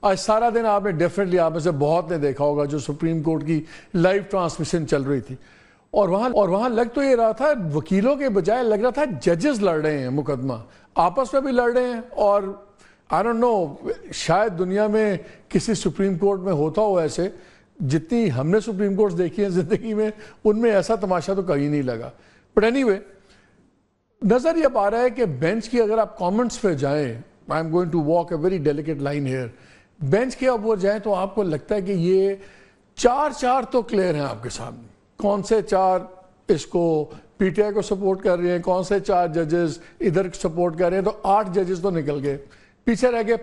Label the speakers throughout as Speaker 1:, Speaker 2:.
Speaker 1: آج سارا دن آپ نے ڈیفینیٹلی آپ میں سے بہت نے دیکھا ہوگا جو سپریم کورٹ کی لائیو ٹرانسمیشن چل رہی تھی، اور وہاں لگ تو یہ رہا تھا وکیلوں کے بجائے لگ رہا تھا ججز لڑ رہے ہیں مقدمہ، آپس میں بھی لڑ رہے ہیں. اور آئی ڈونٹ نو شاید دنیا میں کسی سپریم کورٹ میں ہوتا ہو ایسے، جتنی ہم نے سپریم کورٹ دیکھی ہیں زندگی میں ان میں ایسا تماشا تو کہیں نہیں لگا. بٹ اینی وے نظر یہ آ رہا ہے کہ بینچ کی اگر آپ کامنٹس پہ جائیں، I am going to walk a very delicate line here, bench کے اوپر جائیں تو آپ کو لگتا ہے کہ یہ چار تو کلیئر ہیں آپ کے سامنے. کون سے چار اس کو پی ٹی آئی کو سپورٹ کر رہے ہیں، کون سے چار ججز ادھر سپورٹ کر رہے ہیں، تو 8 ججز تو نکل گئے، پیچھے رہ گئے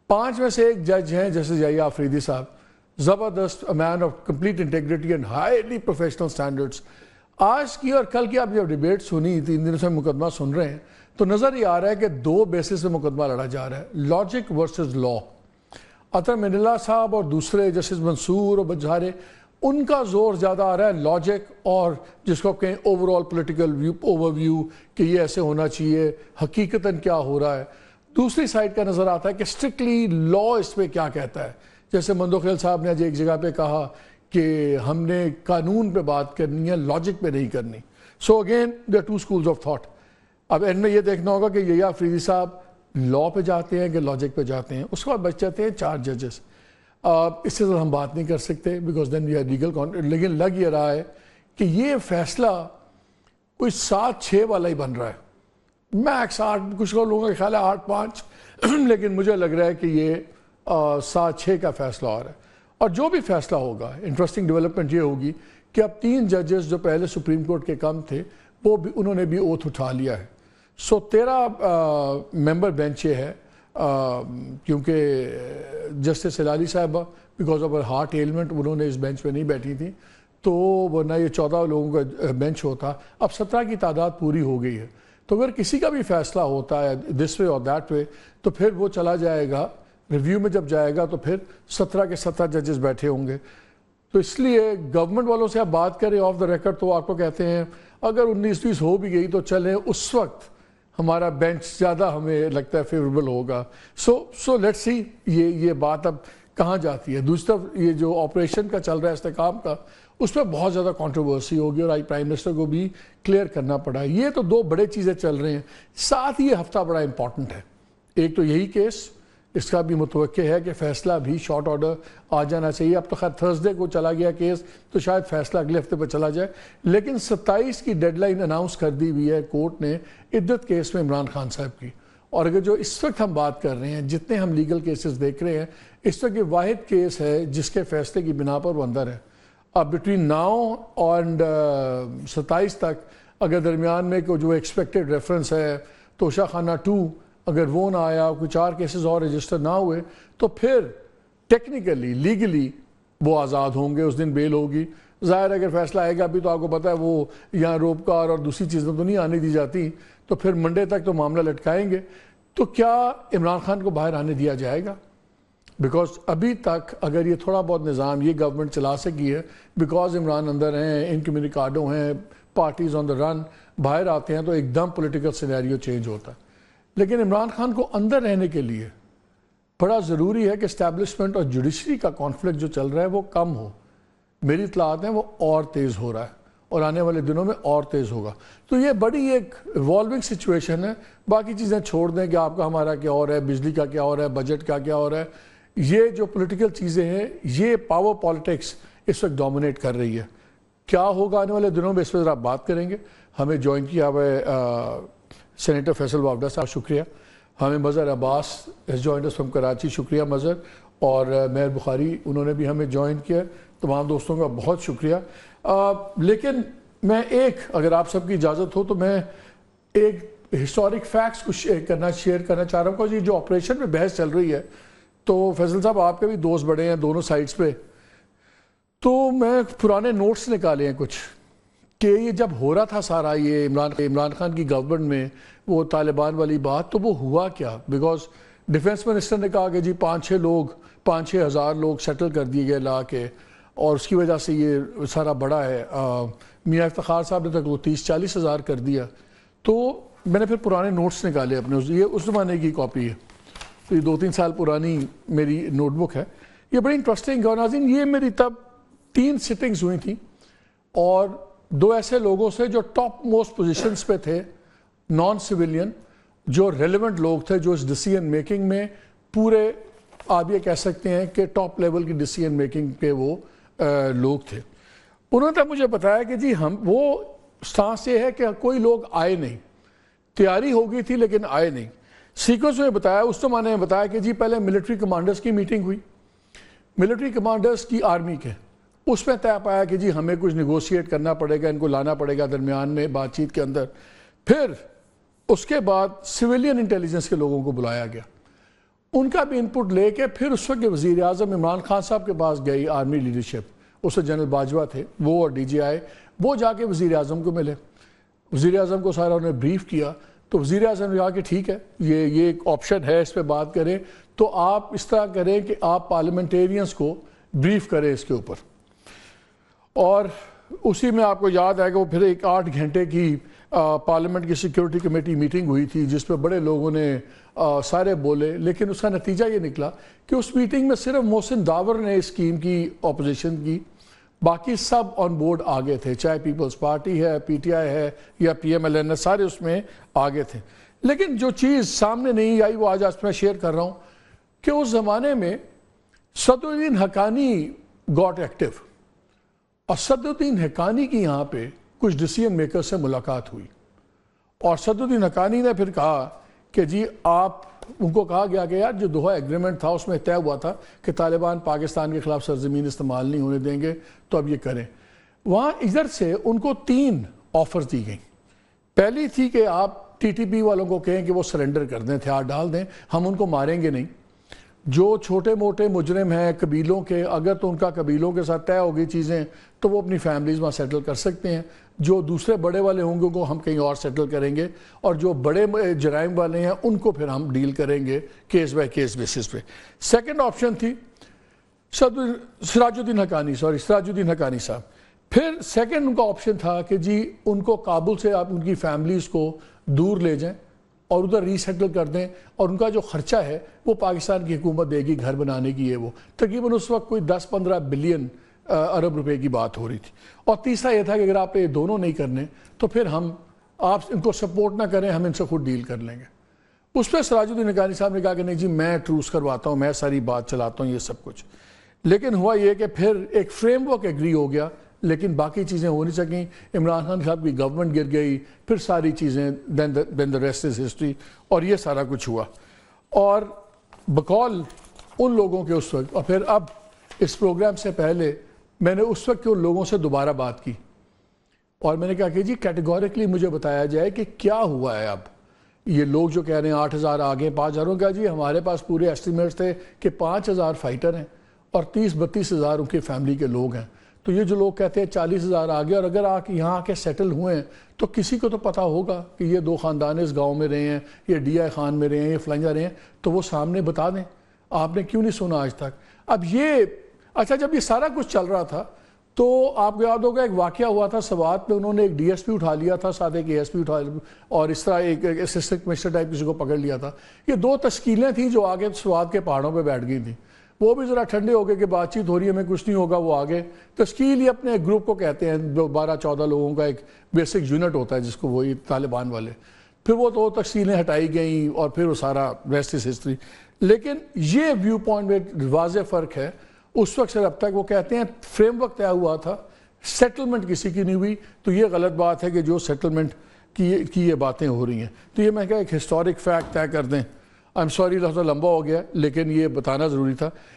Speaker 1: 5 میں سے ایک جج ہیں جیسے یحییٰ آفریدی صاحب، زبردست man of complete integrity and highly professional standards. آج کی اور کل کی آپ جب ڈیبیٹ سنی، 3 دنوں سے مقدمہ سن رہے ہیں، تو نظر یہ آ رہا ہے کہ 2 بیسس سے مقدمہ لڑا جا رہا ہے، لاجک ورسز لا. اطہر مناللہ صاحب اور دوسرے جسٹس منصور اور بجھارے، ان کا زور زیادہ آ رہا ہے لاجک اور جس کو آپ کہیں overall political overview کہ یہ ایسے ہونا چاہیے، حقیقتاً کیا ہو رہا ہے. دوسری سائڈ کا نظر آتا ہے کہ اسٹرکٹلی لا اس پہ کیا کہتا ہے. جیسے مندوخیل صاحب نے آج ایک جگہ پہ کہا کہ ہم نے قانون پہ بات کرنی ہے، لاجک پہ نہیں کرنی. So again there 2 schools of thought. اب اینڈ میں یہ دیکھنا ہوگا کہ یحییٰ آفریدی صاحب لا پہ جاتے ہیں کہ لاجک پہ جاتے ہیں. اس کے بعد بچ جاتے ہیں 4 ججز. اس سے ہم بات نہیں کر سکتے because then we are legal, لیکن لگ یہ رہا ہے کہ یہ فیصلہ کوئی 7-6 والا ہی بن رہا ہے، میکس 8، کچھ لوگوں کا خیال ہے 8-5، لیکن مجھے لگ رہا ہے کہ یہ 7-6 کا فیصلہ آ رہا ہے. اور جو بھی فیصلہ ہوگا، انٹرسٹنگ ڈیولپمنٹ یہ ہوگی کہ اب 3 ججز جو پہلے سپریم کورٹ کے کم تھے وہ بھی انہوں نے بھی اوتھ اٹھا لیا ہے. سو 13 ممبر بینچ یہ ہے، کیونکہ جسٹس ہلالی صاحبہ بیکاز آف ہارٹ ایلمنٹ انہوں نے اس بینچ پہ نہیں بیٹھی تھی، تو ورنہ یہ 14 لوگوں کا بینچ ہوتا. اب 17 کی تعداد پوری ہو گئی ہے، تو اگر کسی کا بھی فیصلہ ہوتا ہے دس وے اور دیٹ وے تو پھر وہ چلا جائے گا ریویو میں. جب جائے گا تو پھر 17 کے 17 ججز بیٹھے ہوں گے. تو اس لیے گورنمنٹ والوں سے آپ بات کریں آف دا ریکارڈ تو آپ کو کہتے ہیں اگر 19-20 ہو بھی گئی تو چلیں اس وقت ہمارا بینچ زیادہ ہمیں لگتا ہے فیوریبل ہوگا. سو لیٹس سی یہ بات اب کہاں جاتی ہے. دوسری طرف یہ جو آپریشن کا چل رہا ہے استحکام کا، اس پہ بہت زیادہ کنٹروورسی ہوگی اور آج پرائم منسٹر کو بھی کلیئر کرنا پڑا. یہ تو 2 بڑے چیزیں چل رہے ہیں. ساتھ ہی یہ ہفتہ بڑا امپورٹنٹ ہے. ایک تو یہی کیس، اس کا بھی متوقع ہے کہ فیصلہ بھی شارٹ آرڈر آ جانا چاہیے. اب تو خیر تھرسڈے کو چلا گیا کیس، تو شاید فیصلہ اگلے ہفتے پہ چلا جائے، لیکن 27 کی ڈیڈ لائن اناؤنس کر دی ہوئی ہے کورٹ نے عدت کیس میں عمران خان صاحب کی. اور اگر جو اس وقت ہم بات کر رہے ہیں، جتنے ہم لیگل کیسز دیکھ رہے ہیں، اس وقت یہ واحد کیس ہے جس کے فیصلے کی بنا پر وہ اندر ہے. اب بٹوین ناؤ اینڈ 27 تک اگر درمیان میں جو ایکسپیکٹڈ ریفرنس ہے توشہ خانہ 2 اگر وہ نہ آیا، کوئی 4 کیسز اور رجسٹر نہ ہوئے، تو پھر ٹیکنیکلی لیگلی وہ آزاد ہوں گے. اس دن بیل ہوگی. ظاہر اگر فیصلہ آئے گا، ابھی تو آپ کو پتہ ہے وہ یہاں روپکار اور دوسری چیزیں تو نہیں آنے دی جاتی، تو پھر منڈے تک تو معاملہ لٹکائیں گے. تو کیا عمران خان کو باہر آنے دیا جائے گا؟ بیکاز ابھی تک اگر یہ تھوڑا بہت نظام یہ گورنمنٹ چلا سکی ہے، بیکاز عمران اندر ہیں، انکمیونیکاڈو ہیں، پارٹیز آن دا رن، باہر آتے ہیں تو ایک دم پولیٹیکل سینیریو چینج ہوتا ہے. لیکن عمران خان کو اندر رہنے کے لیے بڑا ضروری ہے کہ اسٹیبلشمنٹ اور جوڈیشری کا کانفلکٹ جو چل رہا ہے وہ کم ہو. میری اطلاعات ہیں وہ اور تیز ہو رہا ہے اور آنے والے دنوں میں اور تیز ہوگا. تو یہ بڑی ایک ایوالونگ سچویشن ہے. باقی چیزیں چھوڑ دیں کہ آپ کا ہمارا کیا ہو رہا ہے، بجلی کا کیا ہو رہا ہے، بجٹ کا کیا ہو رہا ہے. یہ جو پولیٹیکل چیزیں ہیں، یہ پاور پالیٹکس اس وقت ڈومینیٹ کر رہی ہے. کیا ہوگا آنے والے دنوں میں اس پہ ذرا بات کریں گے. ہمیں جوائن کیا ہوا ہے سینیٹر فیصل وافدہ صاحب، شکریہ. ہمیں مظہر عباس has joined us from Karachi, شکریہ مظہر. اور مہر بخاری انہوں نے بھی ہمیں جوائن کیا. تمام دوستوں کا بہت شکریہ. لیکن میں اگر آپ سب کی اجازت ہو تو میں ایک ہسٹورک فیکٹس کچھ شیئر کرنا چاہ رہا ہوں. کہ جو آپریشن میں بحث چل رہی ہے، تو فیصل صاحب آپ کے بھی دوست بڑے ہیں دونوں سائڈس پہ، تو میں پرانے نوٹس نکالے ہیں کچھ کہ یہ جب ہو رہا تھا سارا یہ عمران خان کی گورنمنٹ میں وہ طالبان والی بات، تو وہ ہوا کیا. بیکاز ڈیفنس منسٹر نے کہا کہ جی 5-6 ہزار لوگ سیٹل کر دیے گئے لا کے، اور اس کی وجہ سے یہ سارا بڑا ہے. میاں افتخار صاحب نے تک وہ 30-40 ہزار کر دیا. تو میں نے پھر پرانے نوٹس نکالے اپنے، یہ اس زمانے کی کاپی ہے. تو یہ 2-3 سال پرانی میری نوٹ بک ہے. یہ بڑی انٹرسٹنگ ہے ناظرین. یہ میری تب 3 سٹنگز ہوئی تھیں اور 2 ایسے لوگوں سے جو ٹاپ موسٹ پوزیشنز پہ تھے, نان سویلین, جو ریلیونٹ لوگ تھے, جو اس ڈیسیژن میکنگ میں پورے آپ یہ کہہ سکتے ہیں کہ ٹاپ لیول کی ڈیسیژن میکنگ کے وہ لوگ تھے. انہوں نے مجھے بتایا کہ جی وہ سٹانس یہ ہے کہ کوئی لوگ آئے نہیں, تیاری ہو گئی تھی لیکن آئے نہیں. سیکوینس میں بتایا, اس زمانے میں بتایا کہ جی پہلے ملٹری کمانڈرز کی میٹنگ ہوئی, ملٹری کمانڈرز کی آرمی کے, اس میں طے پایا کہ جی ہمیں کچھ نیگوشیٹ کرنا پڑے گا, ان کو لانا پڑے گا درمیان میں بات چیت کے اندر. پھر اس کے بعد سویلین انٹیلیجنس کے لوگوں کو بلایا گیا, ان کا بھی انپٹ لے کے پھر اس وقت وزیر اعظم عمران خان صاحب کے پاس گئی آرمی لیڈرشپ. اس وقت جنرل باجوہ تھے, وہ اور ڈی جی آئی, وہ جا کے وزیر اعظم کو ملے, وزیر اعظم کو سارا انہوں نے بریف کیا. تو وزیر اعظم نے کہا کہ ٹھیک ہے, یہ ایک آپشن ہے, اس پہ بات کریں. تو آپ اس طرح کریں کہ آپ پارلیمنٹیرینز کو بریف کریں اس کے اوپر. اور اسی میں آپ کو یاد ہے کہ وہ پھر ایک 8 گھنٹے کی پارلیمنٹ کی سیکیورٹی کمیٹی میٹنگ ہوئی تھی, جس پہ بڑے لوگوں نے سارے بولے, لیکن اس کا نتیجہ یہ نکلا کہ اس میٹنگ میں صرف محسن داور نے اس اسکیم کی اپوزیشن کی, باقی سب آن بورڈ آگے تھے, چاہے پیپلز پارٹی ہے, پی ٹی آئی ہے یا پی ایم ایل این ہے, سارے اس میں آگے تھے. لیکن جو چیز سامنے نہیں آئی وہ آج میں شیئر کر رہا ہوں کہ اس زمانے میں صدر الدین حقانی گاٹ ایکٹیو, اور صدر الدین حقانی کی یہاں پہ کچھ ڈیسیژن میکر سے ملاقات ہوئی, اور صدر الدین حقانی نے پھر کہا کہ جی آپ, ان کو کہا گیا کہ یار جو دوحہ ایگریمنٹ تھا اس میں طے ہوا تھا کہ طالبان پاکستان کے خلاف سرزمین استعمال نہیں ہونے دیں گے, تو اب یہ کریں. وہاں ادھر سے ان کو 3 آفرز دی گئیں. پہلی تھی کہ آپ ٹی ٹی پی والوں کو کہیں کہ وہ سرنڈر کر دیں, ہتھیار ڈال دیں, ہم ان کو ماریں گے نہیں. جو چھوٹے موٹے مجرم ہیں قبیلوں کے, اگر تو ان کا قبیلوں کے ساتھ طے ہو گئی چیزیں تو وہ اپنی فیملیز وہاں سیٹل کر سکتے ہیں. جو دوسرے بڑے والے ہوں گے ان کو ہم کہیں اور سیٹل کریں گے, اور جو بڑے جرائم والے ہیں ان کو پھر ہم ڈیل کریں گے کیس بائی کیس بیسس پہ. سیکنڈ آپشن تھی سراج الدین حقانی صاحب. پھر سیکنڈ ان کا آپشن تھا کہ جی ان کو کابل سے آپ ان کی فیملیز کو دور لے جائیں اور ادھر ری سیٹل کر دیں, اور ان کا جو خرچہ ہے وہ پاکستان کی حکومت دے گی گھر بنانے کی. وہ تقریباً اس وقت کوئی 10-15 بلین ارب روپے کی بات ہو رہی تھی. اور تیسرا یہ تھا کہ اگر آپ یہ دونوں نہیں کرنے تو پھر آپ ان کو سپورٹ نہ کریں, ہم ان سے خود ڈیل کر لیں گے. اس پہ سراج الدین حقانی صاحب نے کہا کہ نہیں جی میں ٹروس کرواتا ہوں, میں ساری بات چلاتا ہوں, یہ سب کچھ. لیکن ہوا یہ کہ پھر ایک فریم ورک ایگری ہو گیا, لیکن باقی چیزیں ہو نہیں سکیں. عمران خان صاحب کی گورنمنٹ گر گئی, پھر ساری چیزیں دین دا ریسٹ از ہسٹری, اور یہ سارا کچھ ہوا. اور بقول ان لوگوں کے اس وقت, اور پھر اب اس پروگرام سے پہلے میں نے اس وقت کے ان لوگوں سے دوبارہ بات کی, اور میں نے کہا کہ جی کیٹیگوریکلی مجھے بتایا جائے کہ کیا ہوا ہے. اب یہ لوگ جو کہہ رہے ہیں 8,000 آگے 5,000 کا, جی ہمارے پاس پورے ایسٹیمیٹس تھے کہ 5,000 فائٹر ہیں اور 30-32,000 ان کی فیملی کے لوگ ہیں. تو یہ جو لوگ کہتے ہیں 40,000 آگے, اور اگر یہاں آ کے سیٹل ہوئے ہیں تو کسی کو تو پتہ ہوگا کہ یہ 2 خاندان اس گاؤں میں رہے ہیں, یہ ڈی آئی خان میں رہے ہیں, یہ فلنجا رہے ہیں, تو وہ سامنے بتا دیں. آپ نے کیوں نہیں سنا آج تک؟ اب یہ اچھا, جب یہ سارا کچھ چل رہا تھا تو آپ کو یاد ہوگا ایک واقعہ ہوا تھا سوات میں, انہوں نے ایک ڈی ایس پی اٹھا لیا تھا, ساتھ ایک اے ایس پی اٹھا لیا, اور اس طرح ایک اسسٹنٹ کمشنر ٹائپ کسی کو پکڑ لیا تھا. یہ 2 تشکیلیں تھیں جو آگے سوات کے پہاڑوں پہ بیٹھ گئی تھیں. وہ بھی ذرا ٹھنڈے ہو گئے کہ بات چیت ہو رہی ہے, ہمیں کچھ نہیں ہوگا. وہ آگے تشکیل ہی اپنے گروپ کو کہتے ہیں, جو 12-14 لوگوں کا ایک بیسک یونٹ ہوتا ہے جس کو وہی طالبان والے. پھر وہ 2 تشکیلیں ہٹائی گئیں اور پھر وہ سارا ریسٹ از ہسٹری. لیکن یہ ویو پوائنٹ میں واضح فرق ہے. اس وقت سے اب تک وہ کہتے ہیں فریم ورک طے ہوا تھا, سیٹلمنٹ کسی کی نہیں ہوئی. تو یہ غلط بات ہے کہ جو سیٹلمنٹ کی یہ باتیں ہو رہی ہیں. تو یہ میں کہا ایک ہسٹورک فیکٹ طے کر دیں. آئی ایم سوری لمبا ہو گیا, لیکن یہ بتانا ضروری تھا.